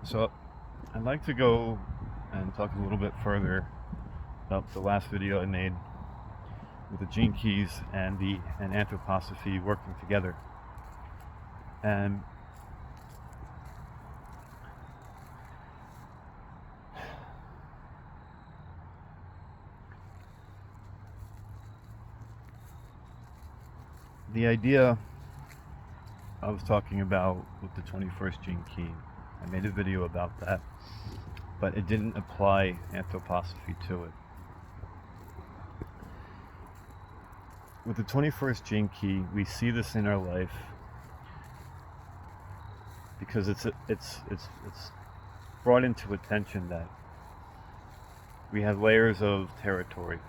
So I'd like to go and talk a little bit further about the last video I made with the gene keys and anthroposophy working together. And the idea I was talking about with the 21st gene key, I made a video about that, but it didn't apply anthroposophy to it. With the 21st gene key, we see this in our life because it's brought into attention that we have layers of territory.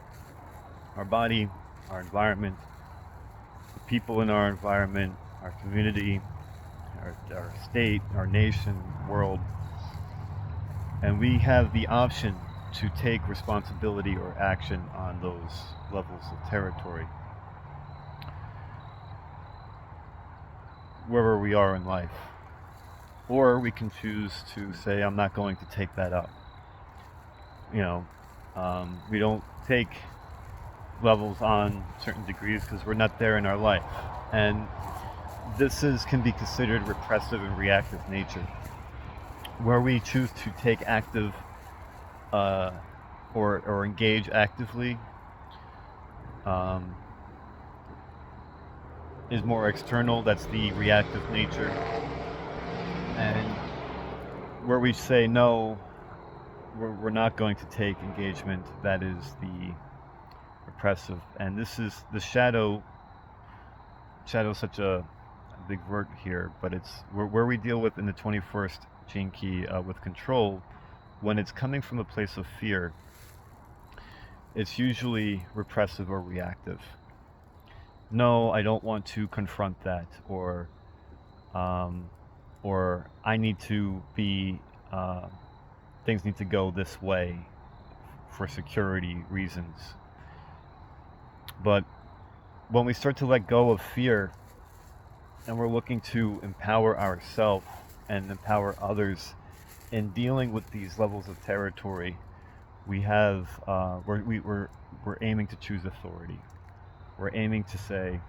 Our body, our environment, the people in our environment, our community, our state, our nation, world. And we have the option to take responsibility or action on those levels of territory, wherever we are in life. Or we can choose to say, I'm not going to take that up. We don't take levels on certain degrees because we're not there in our life. And this can be considered repressive and reactive nature, where we choose to take active or engage actively is more external. That's the reactive nature. And where we say no, we're not going to take engagement, that is the repressive. And this is the shadow is such a big word here, but it's where we deal with in the 21st gene key with control. When it's coming from a place of fear, it's usually repressive or reactive. No, I don't want to confront that, or I need to be, things need to go this way for security reasons. But when we start to let go of fear and we're looking to empower ourselves and empower others in dealing with these levels of territory, we have we're aiming to choose authority. We're aiming to say,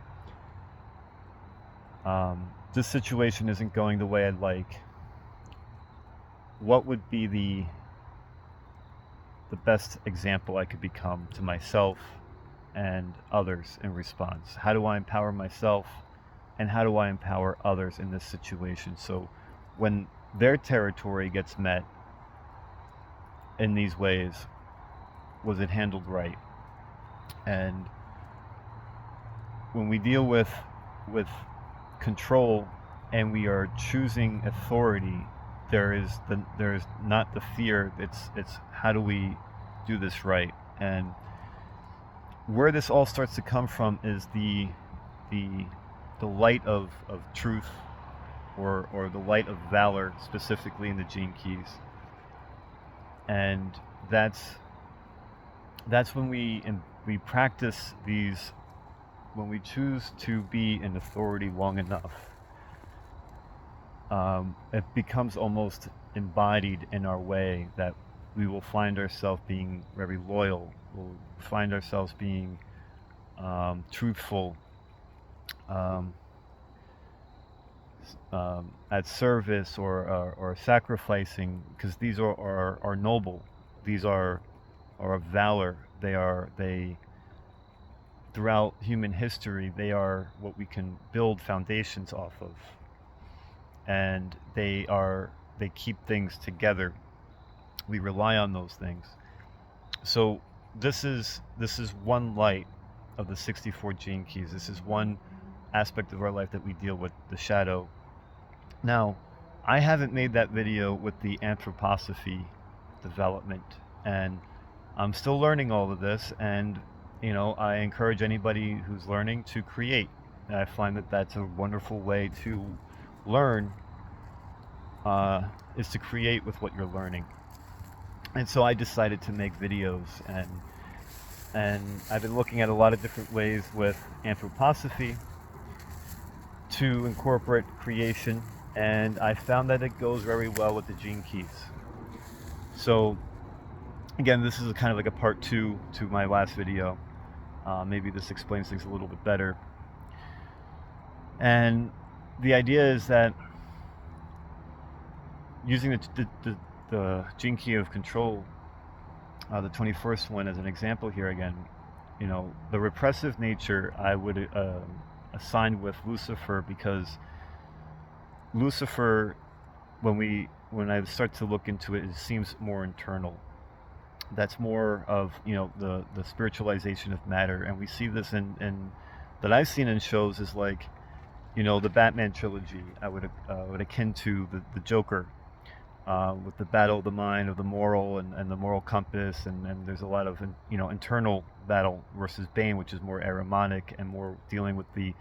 this situation isn't going the way I'd like. What would be the best example I could become to myself and others in response? How do I empower myself, and how do I empower others in this situation? So when their territory gets met in these ways, was it handled right? And when we deal with control and we are choosing authority, there is not the fear, it's how do we do this right? And where this all starts to come from is the light of truth, or the light of valor, specifically in the gene keys. And that's when we practice these, when we choose to be in authority long enough, it becomes almost embodied in our way, that we will find ourselves being very loyal, we'll find ourselves being truthful, at service, or sacrificing, because these are noble. These are of valor. They throughout human history, they are what we can build foundations off of, and they keep things together. We rely on those things. So this is one light of the 64 gene keys. This is one aspect of our life that we deal with, the shadow. Now, I haven't made that video with the anthroposophy development, and I'm still learning all of this, and I encourage anybody who's learning to create. And I find that that's a wonderful way to learn, is to create with what you're learning. And so I decided to make videos, and I've been looking at a lot of different ways with anthroposophy to incorporate creation and I found that it goes very well with the gene keys. So again, this is kind of like a part 2 to my last video. Maybe this explains things a little bit better. And the idea is that using the gene key of control, the 21st one as an example here again, the repressive nature I would assign with Lucifer, because Lucifer, when I start to look into it, it seems more internal. That's more of the spiritualization of matter, and we see this in that I've seen in shows is like the Batman trilogy. I would akin to the Joker, with the battle of the mind, of the moral and the moral compass, and there's a lot of internal battle versus Bane, which is more Ahrimanic and more dealing with the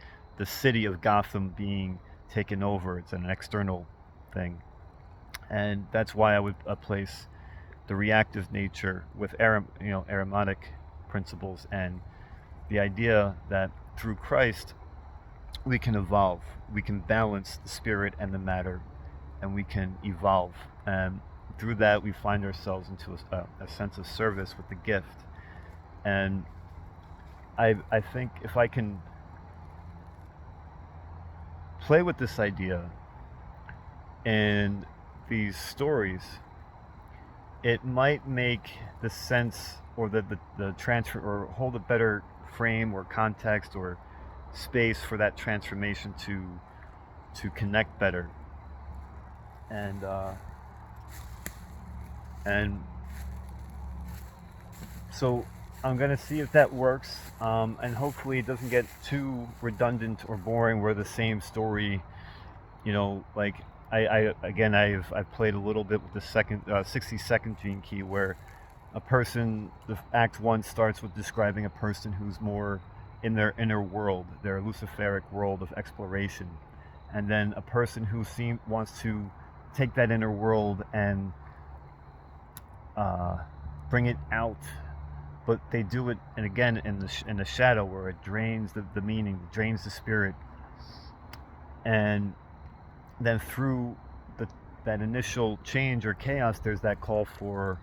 city of Gotham being taken over. It's an external thing, and that's why I would place the reactive nature with Ahrimanic principles, and the idea that through Christ we can evolve, we can balance the spirit and the matter, and we can evolve, and through that we find ourselves into a sense of service with the gift. And I think if I can play with this idea in these stories, it might make the sense or the transfer, or hold a better frame or context or space for that transformation to connect better. And so I'm going to see if that works, and hopefully it doesn't get too redundant or boring where the same story, like I've played a little bit with the 60-second gene key, where a person, the act 1 starts with describing a person who's more in their inner world, their Luciferic world of exploration, and then a person who wants to take that inner world and bring it out, but they do it, and again in the shadow, where it drains the meaning, drains the spirit, and then through that initial change or chaos, there's that call for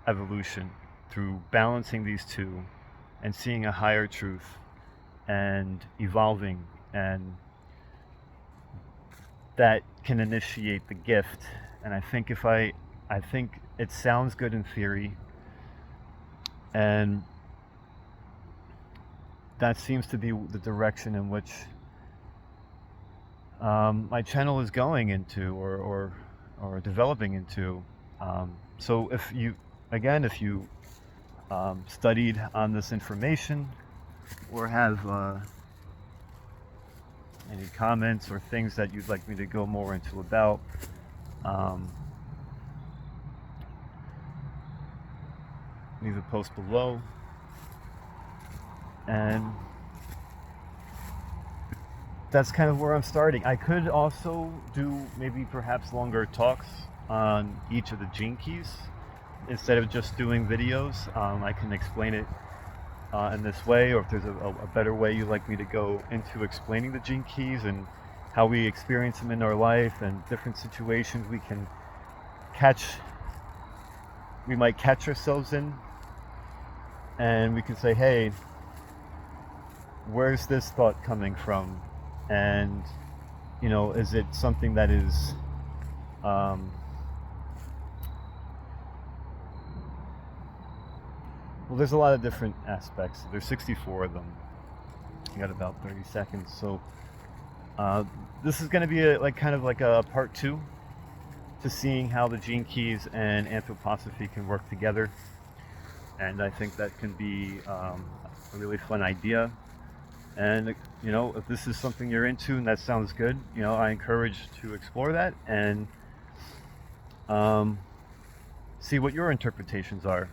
evolution through balancing these two and seeing a higher truth and evolving, and that can initiate the gift. And I think I think it sounds good in theory, and that seems to be the direction in which my channel is going into, or developing into. So if you studied on this information, or have any comments or things that you'd like me to go more into about, leave a post below. And that's kind of where I'm starting. I could also do maybe perhaps longer talks on each of the gene keys instead of just doing videos. I can explain it in this way, or if there's a better way you'd like me to go into explaining the gene keys and how we experience them in our life and different situations we might catch ourselves in, and we can say, hey, where's this thought coming from? And is it something that is well, there's a lot of different aspects. There's 64 of them. You got about 30 seconds. So this is going to be kind of like a part 2 to seeing how the gene keys and anthroposophy can work together. And I think that can be a really fun idea. And if this is something you're into and that sounds good, I encourage to explore that and see what your interpretations are.